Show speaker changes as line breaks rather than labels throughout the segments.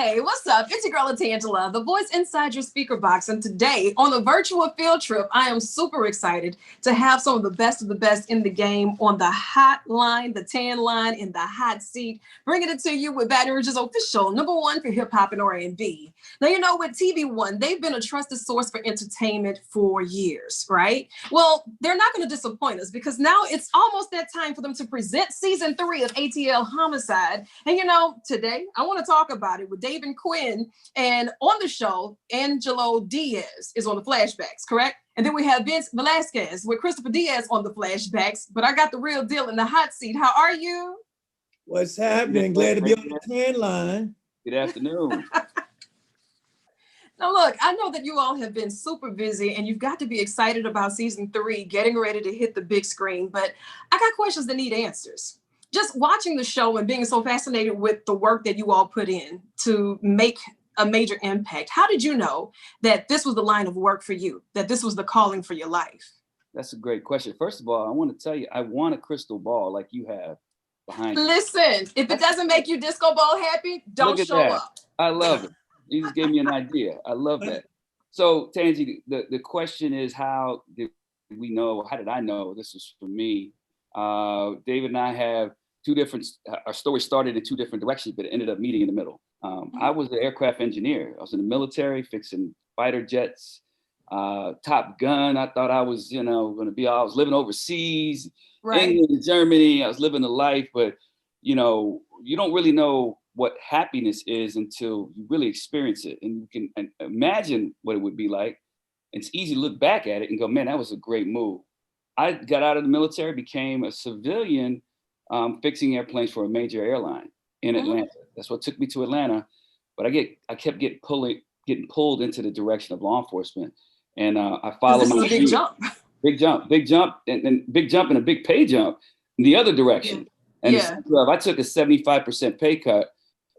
Hey, what's up? It's your girl LaTangela, the voice inside your speaker box. And today on the virtual field trip, I am super excited to have some of the best in the game on the hot line, the tan line, in the hot seat, bringing it to you with Baton Rouge's official #1 for hip hop and R&B. Now, you know, with TV1, they've been a trusted source for entertainment for years, right? Well, they're not going to disappoint us because now it's almost that time for them to present season 3 of ATL Homicide. And you know, today I want to talk about it with Dave and Quinn. And on the show, Angelo Diaz is on the flashbacks, correct? And then we have Velazquez with Christopher Diaz on the flashbacks. But I got the real deal in the hot seat. How are you?
What's happening? Glad to be on the tan line.
Good afternoon.
Now, look, I know that you all have been super busy and you've got to be excited about season 3, getting ready to hit the big screen. But I got questions that need answers. Just watching the show and being so fascinated with the work that you all put in to make a major impact. How did you know that this was the line of work for you, that this was the calling for your life?
That's a great question. First of all, I want to tell you, I want a crystal ball like you have behind you.
Listen, if it doesn't make you disco ball happy, don't show up.
I love it. You just gave me an idea. I love that. So, Tangi, the question is, how did we know, how did I know this was for me? David and I have our story started in 2 different directions, but it ended up meeting in the middle. I was an aircraft engineer. I was in the military fixing fighter jets, Top Gun. I thought I was, I was living overseas, right. England and Germany. I was living the life, but you don't really know what happiness is until you really experience it. And you can imagine what it would be like. It's easy to look back at it and go, man, that was a great move. I got out of the military, became a civilian, fixing airplanes for a major airline in Atlanta. That's what took me to Atlanta. But I kept getting pulled into the direction of law enforcement. And I followed my
big jump.
Big jump, and big jump and a big pay jump in the other direction.
Yeah.
And I took a 75% pay cut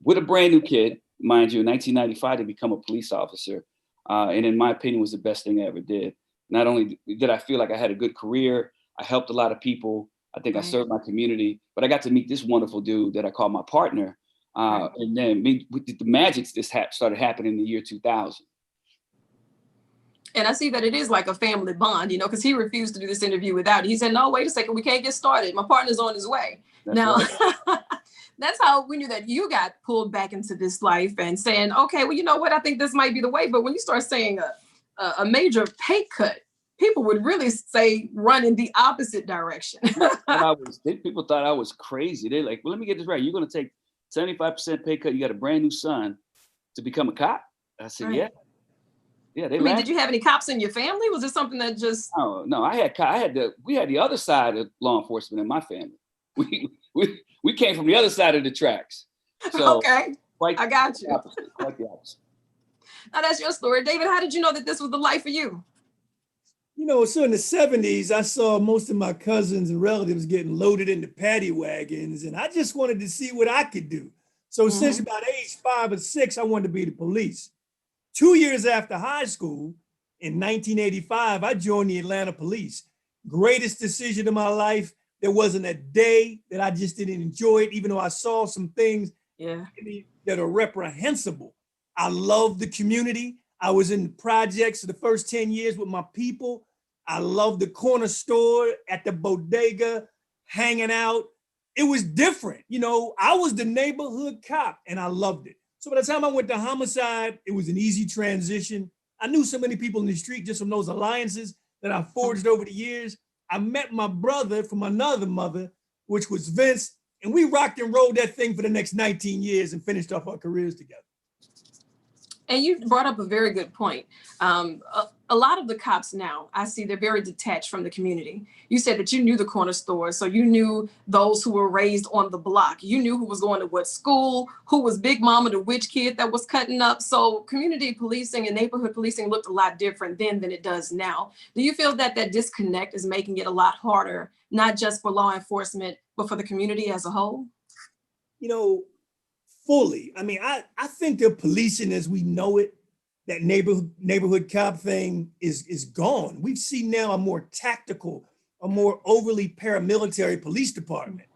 with a brand new kid, mind you, in 1995 to become a police officer. And in my opinion, was the best thing I ever did. Not only did I feel like I had a good career, I helped a lot of people. I think I served my community, but I got to meet this wonderful dude that I call my partner. And then the magic started happening in the year 2000.
And I see that it is like a family bond, because he refused to do this interview without it. He said, no, wait a second, we can't get started. My partner's on his way.
That's
now,
right.
That's how we knew that you got pulled back into this life and saying, okay, well, you know what? I think this might be the way. But when you start saying a major pay cut, people would really say run in the opposite direction.
People thought I was crazy. They're like, well, let me get this right. You're going to take 75% pay cut. You got a brand new son to become a cop? I said, right. Yeah.
Did you have any cops in your family? Was it something that just?
Oh, no, we had the other side of law enforcement in my family. We came from the other side of the tracks. So
okay, I got you.
Quite the opposite.
Now that's your story. David, how did you know that this was the life for you?
So in the 70s, I saw most of my cousins and relatives getting loaded into paddy wagons, and I just wanted to see what I could do. So since about age 5 or 6, I wanted to be the police. 2 years after high school, in 1985, I joined the Atlanta Police. Greatest decision of my life. There wasn't a day that I just didn't enjoy it, even though I saw some things that are reprehensible. I love the community. I was in the projects for the first 10 years with my people. I loved the corner store, at the bodega, hanging out. It was different. I was the neighborhood cop and I loved it. So by the time I went to Homicide, it was an easy transition. I knew so many people in the street just from those alliances that I forged over the years. I met my brother from another mother, which was Vince, and we rocked and rolled that thing for the next 19 years and finished off our careers together.
And you brought up a very good point. A lot of the cops now, I see they're very detached from the community. You said that you knew the corner store, so you knew those who were raised on the block. You knew who was going to what school, who was Big Mama, the witch kid that was cutting up. So community policing and neighborhood policing looked a lot different then than it does now. Do you feel that that disconnect is making it a lot harder, not just for law enforcement, but for the community as a whole?
Fully. I think the policing as we know it, that neighborhood cop thing is gone. We've seen now a more tactical, a more overly paramilitary police department.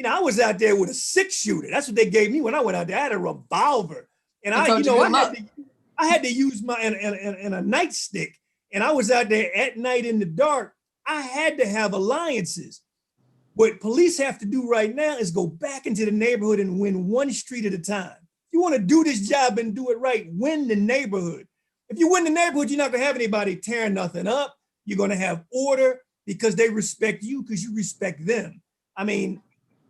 I was out there with a 6-shooter. That's what they gave me when I went out there. I had a revolver And
I told you good luck.
I had to use my and a nightstick, and I was out there at night in the dark. I had to have alliances. What police have to do right now is go back into the neighborhood and win one street at a time. If you want to do this job and do it right, win the neighborhood. If you win the neighborhood, you're not going to have anybody tearing nothing up. You're going to have order because they respect you because you respect them. I mean,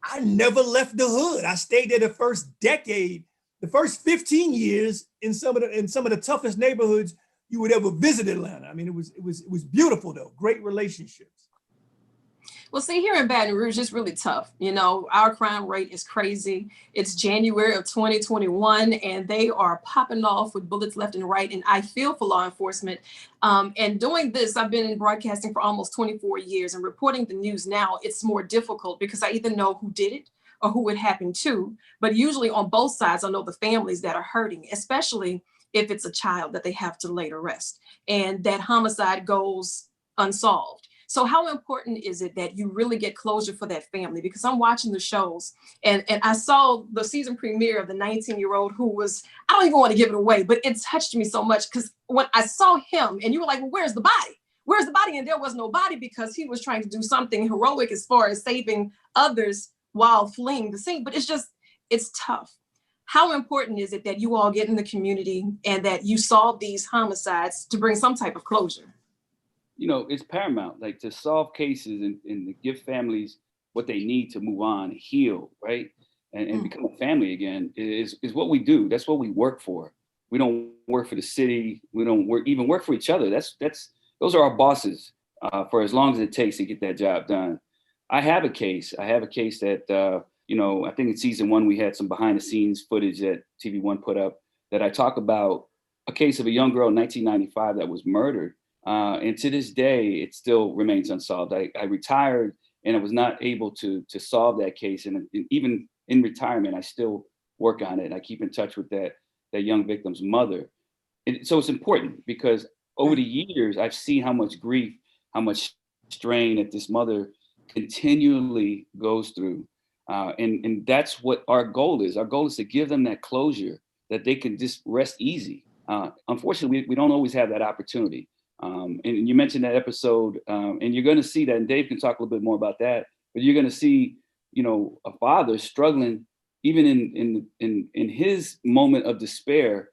I never left the hood. I stayed there the first decade, the first 15 years in some of the toughest neighborhoods you would ever visit Atlanta. I mean, it was beautiful though, great relationships.
Well, see, here in Baton Rouge, it's really tough. You know, our crime rate is crazy. It's January of 2021, and they are popping off with bullets left and right. And I feel for law enforcement. And doing this, I've been in broadcasting for almost 24 years, and reporting the news now, it's more difficult because I either know who did it or who it happened to. But usually on both sides, I know the families that are hurting, especially if it's a child that they have to lay to rest and that homicide goes unsolved. So how important is it that you really get closure for that family? Because I'm watching the shows and I saw the season premiere of the 19-year-old who was, I don't even want to give it away, but it touched me so much because when I saw him and you were like, well, where's the body? Where's the body? And there was no body because he was trying to do something heroic as far as saving others while fleeing the scene. But it's tough. How important is it that you all get in the community and that you solve these homicides to bring some type of closure?
You know, it's paramount, like to solve cases and to give families what they need to move on, heal, right? And become a family again is what we do. That's what we work for. We don't work for the city. We don't even work for each other. Those are our bosses for as long as it takes to get that job done. I have a case that, you know, I think in season 1, we had some behind the scenes footage that TV One put up that I talk about a case of a young girl in 1995 that was murdered. And to this day, it still remains unsolved. I retired and I was not able to solve that case. And even in retirement, I still work on it. I keep in touch with that young victim's mother. So it's important because over the years, I've seen how much grief, how much strain that this mother continually goes through. And that's what our goal is. Our goal is to give them that closure that they can just rest easy. Unfortunately, we don't always have that opportunity. And you mentioned that episode, and you're going to see that, and Dave can talk a little bit more about that, but you're going to see, you know, a father struggling even in his moment of despair,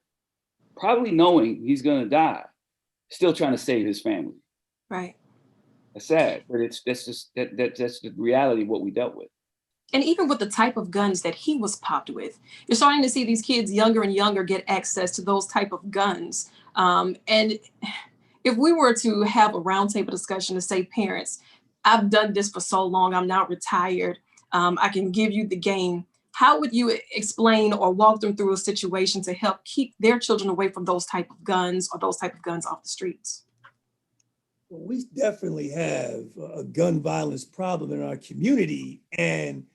probably knowing he's going to die, still trying to save his family.
Right.
That's sad, but that's the reality of what we dealt with.
And even with the type of guns that he was popped with, you're starting to see these kids younger and younger get access to those type of guns. And if we were to have a roundtable discussion to say, parents, I've done this for so long, I'm now retired, I can give you the game. How would you explain or walk them through a situation to help keep their children away from those type of guns or those type of guns off the streets?
Well, we definitely have a gun violence problem in our community. And,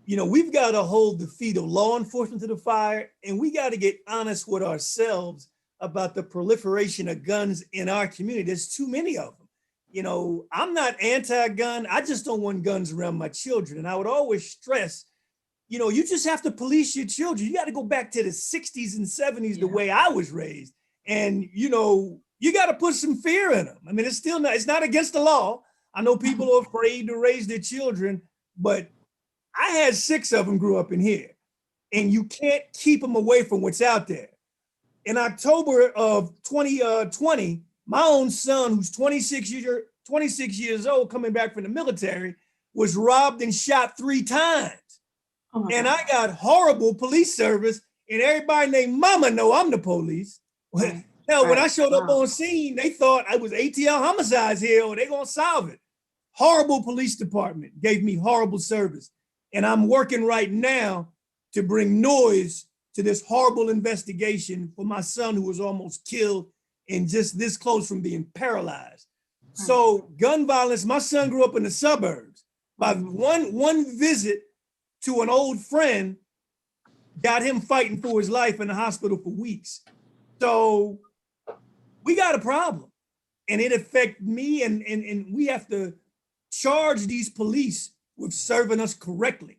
you know, we've got to hold the feet of law enforcement to the fire, and we got to get honest with ourselves about the proliferation of guns in our community. There's too many of them. You know, I'm not anti-gun. I just don't want guns around my children. And I would always stress, you know, you just have to police your children. You got to go back to the 60s and 70s, the way I was raised. And, you know, you got to put some fear in them. I mean, it's not against the law. I know people are afraid to raise their children, but I had 6 of them grew up in here, and you can't keep them away from what's out there. In October of 2020, my own son, who's 26 years old, coming back from the military, was robbed and shot 3 times. Oh, and I got horrible police service, and everybody named Mama know I'm the police. Right. Hell, when I showed up on scene, they thought I was ATL homicides here, or they gonna solve it. Horrible police department, gave me horrible service. And I'm working right now to bring noise to this horrible investigation for my son, who was almost killed and just this close from being paralyzed. So gun violence, my son grew up in the suburbs. By one visit to an old friend got him fighting for his life in the hospital for weeks. So we got a problem, and it affects me, and we have to charge these police with serving us correctly,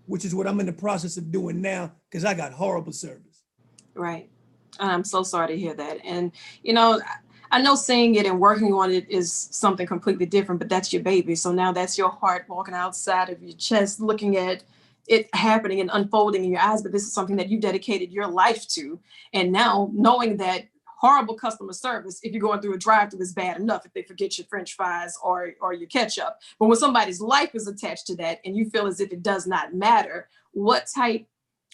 which is what I'm in the process of doing now, because I got horrible service.
Right. I'm so sorry to hear that. And, you know, I know saying it and working on it is something completely different, but that's your baby. So now that's your heart walking outside of your chest, looking at it happening and unfolding in your eyes. But this is something that you dedicated your life to. And now knowing that horrible customer service, if you're going through a drive-through, is bad enough if they forget your French fries or your ketchup. But when somebody's life is attached to that and you feel as if it does not matter, what type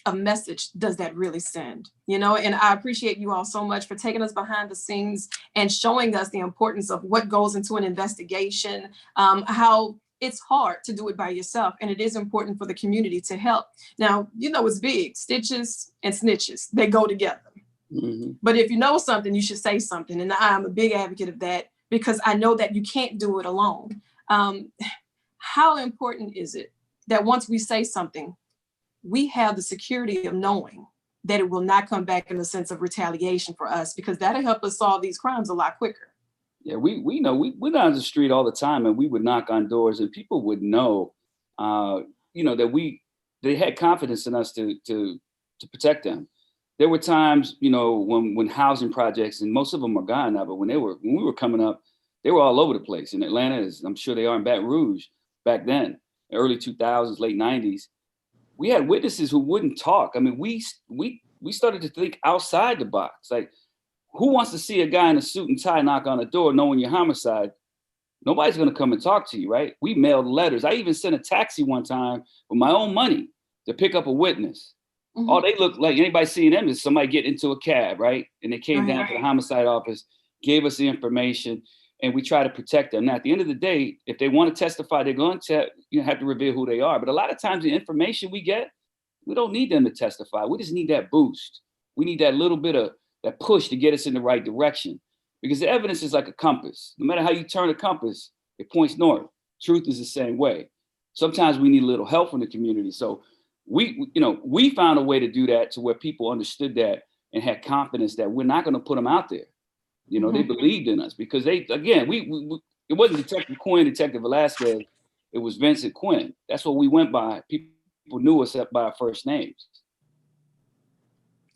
a message does that really send? You know, and I appreciate you all so much for taking us behind the scenes and showing us the importance of what goes into an investigation, how it's hard to do it by yourself, and it is important for the community to help. Now, you know, it's big, stitches and snitches, they go together. Mm-hmm. But if you know something, you should say something, and I'm a big advocate of that because I know that you can't do it alone. How important is it that once we say something, we have the security of knowing that it will not come back in a sense of retaliation for us, because that'll help us solve these crimes a lot quicker.
Yeah, we know we're on the street all the time, and we would knock on doors, and people would know, you know, that they had confidence in us to protect them. There were times, you know, when housing projects, and most of them are gone now, but when we were coming up, they were all over the place in Atlanta, as I'm sure they are in Baton Rouge back then, early 2000s, late 90s. We had witnesses who wouldn't talk. I mean, we started to think outside the box. Like, who wants to see a guy in a suit and tie knock on a door knowing you're homicide? Nobody's going to come and talk to you, right? We mailed letters. I even sent a taxi one time with my own money to pick up a witness. Mm-hmm. All they look like, anybody seeing them, is somebody get into a cab, right? And they came down to the homicide office, gave us the information, and we try to protect them. Now, at the end of the day, if they want to testify, they're going to have to reveal who they are. But a lot of times the information we get, we don't need them to testify. We just need that boost. We need that little bit of that push to get us in the right direction. Because the evidence is like a compass. No matter how you turn a compass, it points north. Truth is the same way. Sometimes we need a little help from the community. So we found a way to do that to where people understood that and had confidence that we're not going to put them out there. You know, they believed in us because it wasn't Detective Quinn, Detective Velazquez. It was Vincent Quinn. That's what we went by. People knew us by our first names.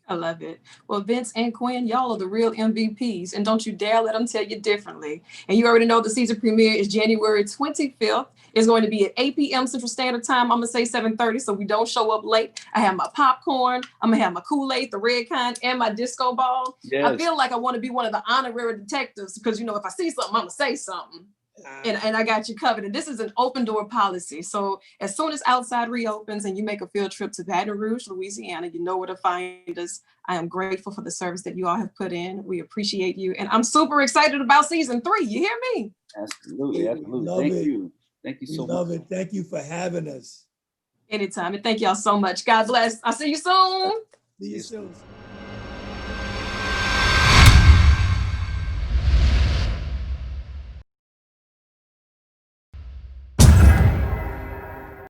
I love it. Well, Vince and Quinn, y'all are the real MVPs, and don't you dare let them tell you differently. And you already know the season premiere is January 25th. It's going to be at 8 p.m. Central Standard Time. I'm going to say 7:30, so we don't show up late. I have my popcorn. I'm going to have my Kool-Aid, the red kind, and my disco ball. Yes. I feel like I want to be one of the honorary detectives because, you know, if I see something, I'm going to say something. And I got you covered. And this is an open door policy. So as soon as outside reopens and you make a field trip to Baton Rouge, Louisiana, you know where to find us. I am grateful for the service that you all have put in. We appreciate you. And I'm super excited about season 3. You hear me?
Absolutely. Absolutely. Thank you. Thank you so much.
Love it. Thank you for having us.
Anytime. And thank y'all so much. God bless. I'll see you soon.
See you soon.